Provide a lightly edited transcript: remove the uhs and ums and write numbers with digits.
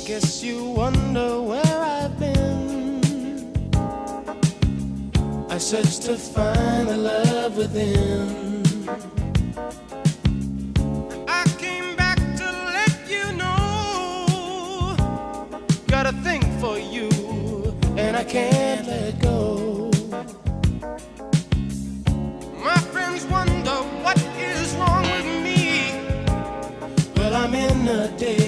Guess you wonder where I've been. I searched to find the love within. I came back to let you know, got a thing for you, and I can't let go. My friends wonder what is wrong with me. Well, I'm in a daze.